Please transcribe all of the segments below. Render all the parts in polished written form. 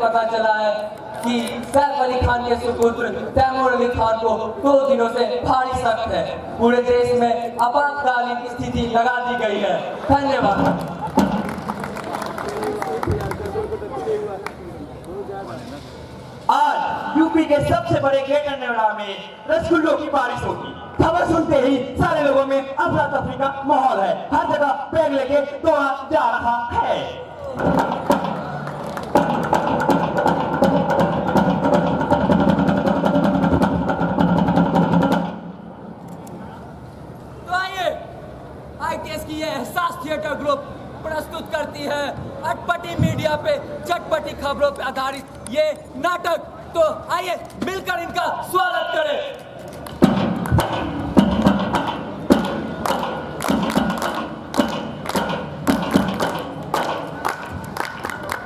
पता चला है कि सैफ अली खान के सुपुत्र तैमूर अली खान को 2 दिनों से भारी शक है। पूरे देश में आपातकालीन स्थिति लगा दी गई है। धन्यवाद। आज यूपी के सबसे बड़े ग्रेटर नोएडा में रसगुल्लों की बारिश होगी। खबर सुनते ही सारे लोगों में अफरा तफरी का माहौल है। हर जगह बैग लेके दौड़ा जा रहा है। तो आइए ITS की ये एहसास थिएटर ग्रुप प्रस्तुत करती है अटपटी मीडिया पे चटपटी खबरों पे आधारित ये नाटक। तो आइए मिलकर इनका स्वागत करें।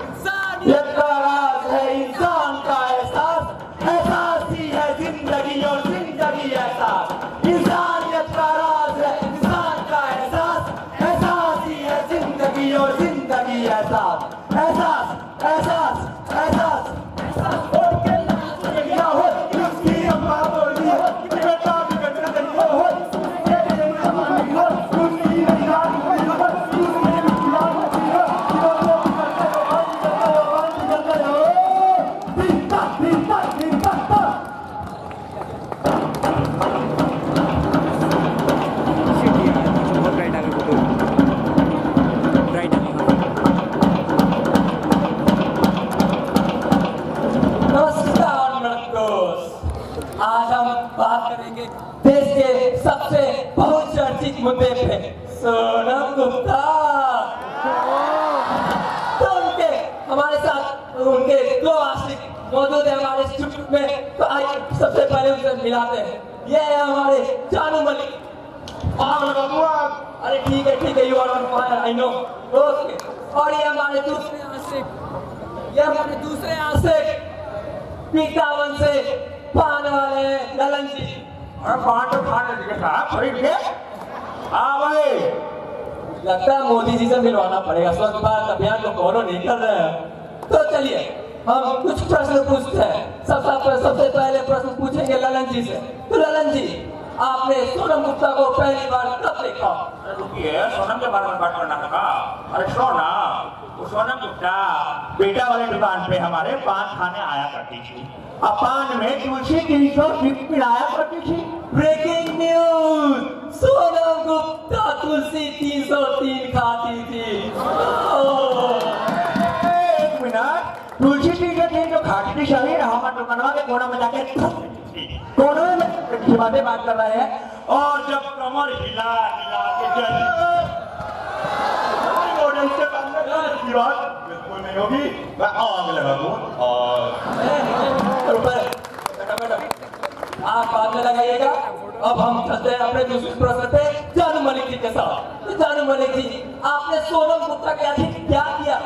इंसानियत का राज है इंसान का एहसास, एहसास ही है जिंदगी और जिंदगी एहसास। इंसानियत का राज है इंसान का एहसास, एहसास ही है जिंदगी और जिंदगी एहसास। एहसास एहसास एहसास आज हम बात करेंगे देश के सबसे बहुचर्चित मुद्दे पे, सोनम गुप्ता। तो उनके हमारे साथ उनके 2 आशिक मौजूद है हमारे स्टूडियो में। तो आइए सबसे पहले उनसे मिलाते हैं। ये है हमारे जानू मलिक। अरे ठीक है you are on fire I know. Okay. और ये हमारे दूसरे आशिक पीकावन से पान वाले ललन जी। और पान तो खाने के साथ खरीद के भाई लगता है मोदी जी से मिलवाना पड़ेगा। स्वच्छ भारत अभियान को फॉलो नहीं कर रहे हैं। तो चलिए हम कुछ प्रश्न पूछते हैं। सबसे पहले प्रश्न पूछेंगे ललन जी से। तो ललन जी, आपने सोनम गुप्ता को पहली बार कब देखा? रुकिए, सोनम के बारे में बात करना था। अरे सोना, वो सोनम गुप्ता पेटा वाले दुकान पे हमारे पान खाने आया करती थी। पान में तुलसी 300 मिलाया करती थी। ब्रेकिंग न्यूज, सोनम गुप्ता तुलसी 303 खाती थी। एक मिनट, तुलसी 303 जो खाती थी सही, हमारे दुकानवा के कोना में जाके कोने में बातें बात कर रहे हैं। और जब कमर हिला के बिल्कुल नहीं होगी, मैं आग लगा दूं। आप बाद में लगाइएगा। अब हम चलते हैं अपने दूसरे प्रश्न पे जानू मलिक जी के साथ। तो जानू मलिक जी, आपने सोनम गुप्ता के आखिर क्या किया?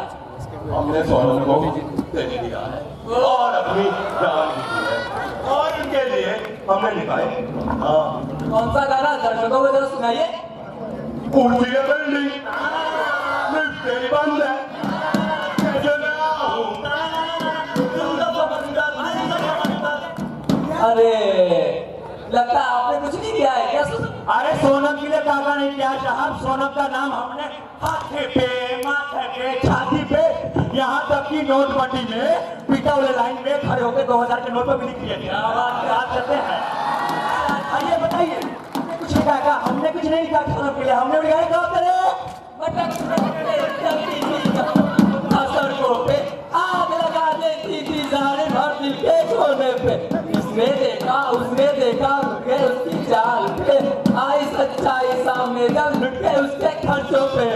हमने सोनम को देने दिया है और अपनी जान भी दी है और इनके लिए हमने लिखा है। कौन सा गाना दर्शकों को जरा सुनाइए। ऊंची बिल्डिंग तेरी बंद है, अरे लगता है आपने कुछ नहीं किया है क्या? अरे सोनम के लिए काका नहीं किया साहब। सोनम का नाम हमने हाथे पे, माथे पे, छाती पे, यहाँ तक कि नोटबंदी में पीटा वाले लाइन में खड़े होकर 2000 के नोट पर भी लिख दिया। याद करते हैं। आइए बताइए, कुछ नहीं कहा? हमने कुछ नहीं कहा सोनम के लिए। हमने लिखा क्या करे सड़कों पे आग लगा देती थी सारे भर दिल के कोने पे। इसने देखा उसने देखा, रुके उसकी चाल पे, आई सच्चाई सामने जब लुटे उसके खर्चों पे।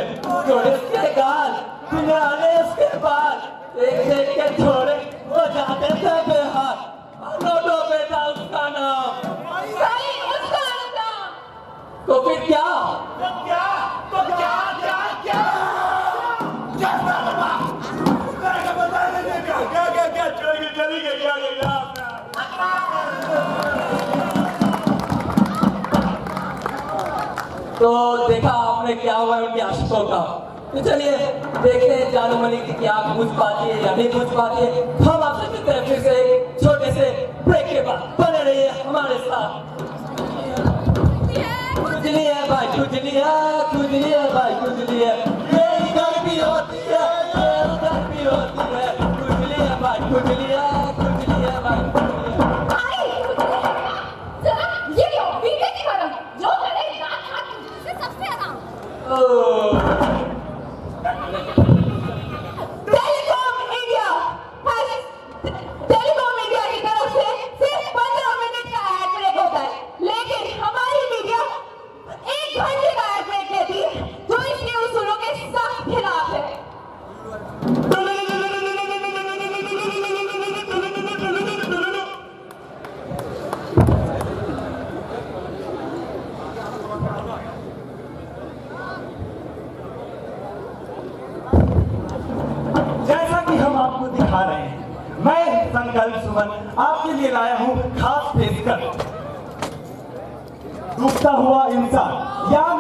जोड़े उसके गाल, गुजराने उसके बाल, देख देख के छोड़े वो जाते थे बेहाल। नोटों पे था उसका नाम, सही उसका नाम। तो फिर क्या? चली गई। तो देखा आपने क्या हुआ उनके आशिकों का। तो चलिए देखते हैं जानू मलिक की क्या पूछ पाती है या नहीं पूछ पाती है। हम आपसे मिलते हैं फिर से एक छोटे से ब्रेक के बाद। बने रहिए हमारे साथ। खुजली है भाई, खुजली है भाई, खुजली है। ये इधर भी होती है, ये उधर भी होती है। खुजली है भाई, खुजली है भाई, खुजली है। टेलीकॉम इंडिया की तरफ से सिर्फ 15 मिनट का एड ब्रेक होता है, लेकिन हमारी मीडिया 1 घंटे का एड ब्रेक देती है, जो इसके उसूलों के सख्त खिलाफ है। जैसा कि हम आपको दिखा रहे हैं, मैं संकल्प सुमन आपके लिए लाया हूं खास पेशकश। डूबता हुआ इंसान। यहाँ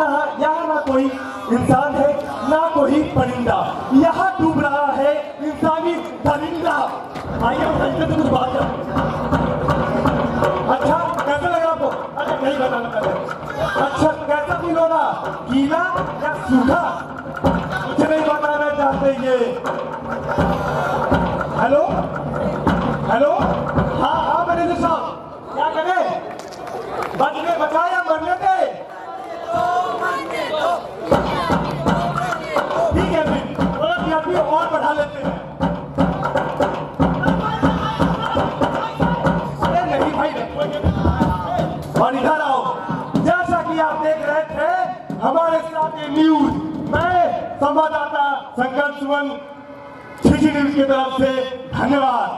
ना कोई इंसान है, ना कोई परिंदा। यहाँ डूब रहा है इंसानी परिंदा। आइए संकल्प से कुछ बात करें। अच्छा कैसा लगा आपको? अच्छा नहीं बताना पहले। अच्छा कैसा फील हो रहा? गीला या सूखा? कुछ नहीं बताना चाहते ये। हेलो हेलो, हाँ मैनेजर साहब, क्या करें? बचने बचाया मरने दे। ठीक है फिर और बढ़ा लेते हैं। अरे नहीं भाई, और इधर आओ। जैसा कि आप देख रहे थे हमारे साथ ये न्यूज, मैं संवाददाता संकल्प सुमन सिटी न्यूज की तरफ से धन्यवाद।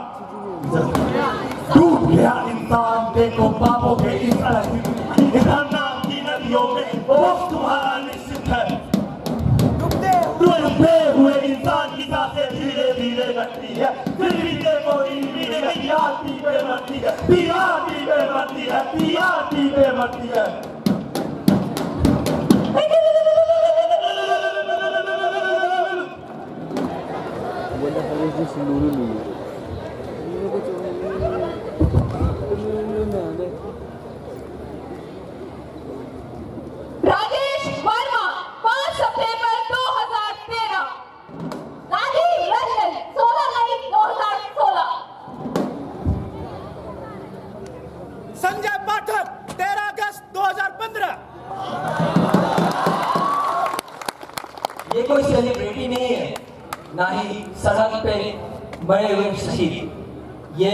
डूब गया इंसान, देखो पापों के इस नाम की नदियों में वो तुम्हारा निश्चित है। डूबते हुए इंसान की सांसें धीरे धीरे घटती है, फिर भी देखो पीआरटी पे मरती है, पीआरटी पे मरती है, पीआरटी पे मरती है। राजेश वर्मा 5 सितंबर 2013, राजीव रंजन 16 मई 2016। संजय पाठक 13 अगस्त 2015। ये कोई सेलिब्रिटी नहीं है, ना ही सड़क पे मरे हुए शहीद। ये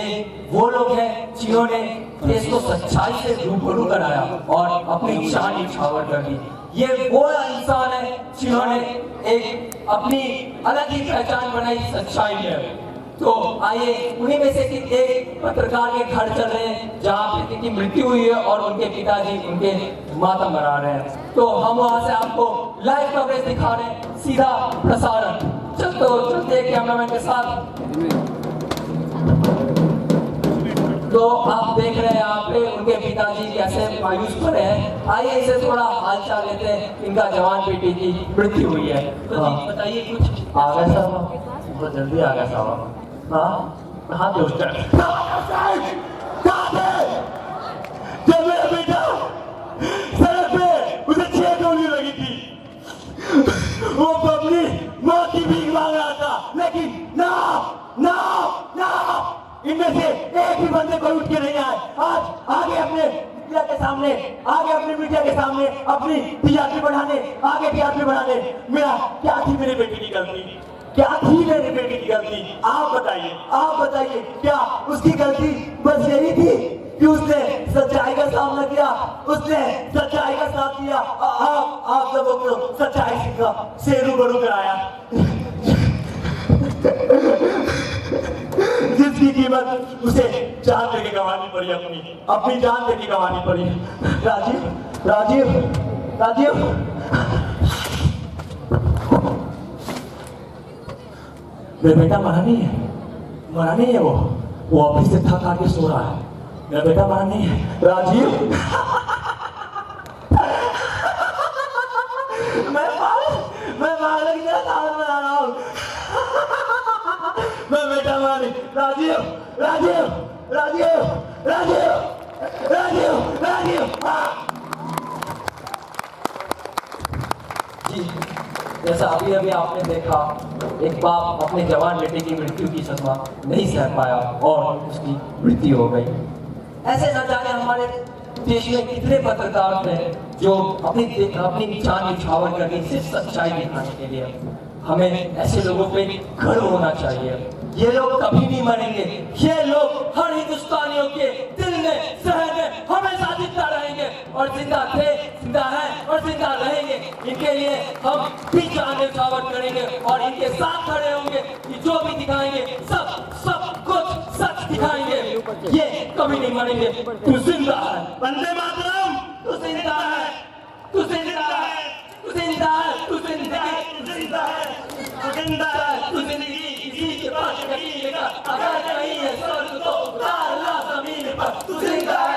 वो लोग हैं जिन्होंने देश को सच्चाई से रूबरू कराया और अपनी जान निछावर कर दी। ये वो इंसान है जिन्होंने एक अपनी अलग ही पहचान बनाई सच्चाई में। तो आइए उन्हीं में से कि एक पत्रकार के घर चल रहे हैं जहाँ पे की मृत्यु हुई है और उनके पिताजी उनके मातम मना रहे हैं। तो हम वहाँ से आपको लाइव कवरेज दिखा रहे हैं, सीधा प्रसारण। चलते कैमरामैन के साथ। तो आप देख रहे हैं यहाँ पे उनके पिताजी कैसे मायूस पड़े हैं। आइए इसे थोड़ा हालचाल लेते हैं। इनका जवान बेटी की मृत्यु हुई है। तो जी बताइए कुछ। आ गए साहब, बहुत जल्दी आ गया साहब। हाँ कहाँ थे उस टाइम? जब मेरा बेटा सड़क पे उसे 6 गोली लगी थी, वो अपनी मौत की भीख मांग रहा था, लेकिन ना ना ना इनमें से एक भी बंदे कोई उठ के नहीं आए। आज आगे अपने मीडिया के सामने, अपनी टीआरपी बढ़ाने, आगे टीआरपी बढ़ाने। मेरा क्या थी मेरे बेटे की गलती? क्या थी मेरे बेटे की गलती? आप बताइए क्या उसकी गलती बस यही थी कि उसने सच्चाई का सामना किया, उसने सच्चाई का साथ दिया, आप लोगों को सच्चाई से रूबरू कराया, जिसकी कीमत उसे जान देके गंवानी पड़ी, अपनी जान देके गंवानी पड़ी। राजीव मेरा बेटा मरा नहीं है, वो ऑफिस से थक आके सो रहा है। मेरा बेटा मरा नहीं है। राजीव मैं मार गया था। वाली राजीव राजीव राजीव राजीव राजीव राजीव जी, जैसा अभी अभी आपने देखा, एक बाप अपने जवान बेटे की मृत्यु की सदमा नहीं सह पाया और उसकी मृत्यु हो गई। ऐसे न जाने हमारे देश में कितने पत्रकार थे जो अपनी जान निछावर करके सिर्फ सच्चाई दिखाने के लिए। हमें ऐसे लोगों पे गर्व होना चाहिए। ये लोग कभी नहीं मरेंगे, ये लोग हर हिंदुस्तानियों के दिल में, शहर में हमेशा जिंदा रहेंगे और जिंदा थे, जिंदा हैं और जिंदा रहेंगे। इनके लिए हम भी जान न्यौछावर करेंगे और इनके साथ खड़े होंगे। ये जो भी दिखाएंगे सब कुछ सच दिखाएंगे। ये कभी नहीं मरेंगे। तू जिंदा है, वंदे मातरम। तू जिंदा है, तू जिंदा है, तू जिंदा है, तू जिंदा है, तू जिंदा है, तू जिंदा है। तू जिंदगी किसी के पास कहीं का अगर नहीं है स्वर्ग तो उतार ला जमीन पर। तू जिंदा है।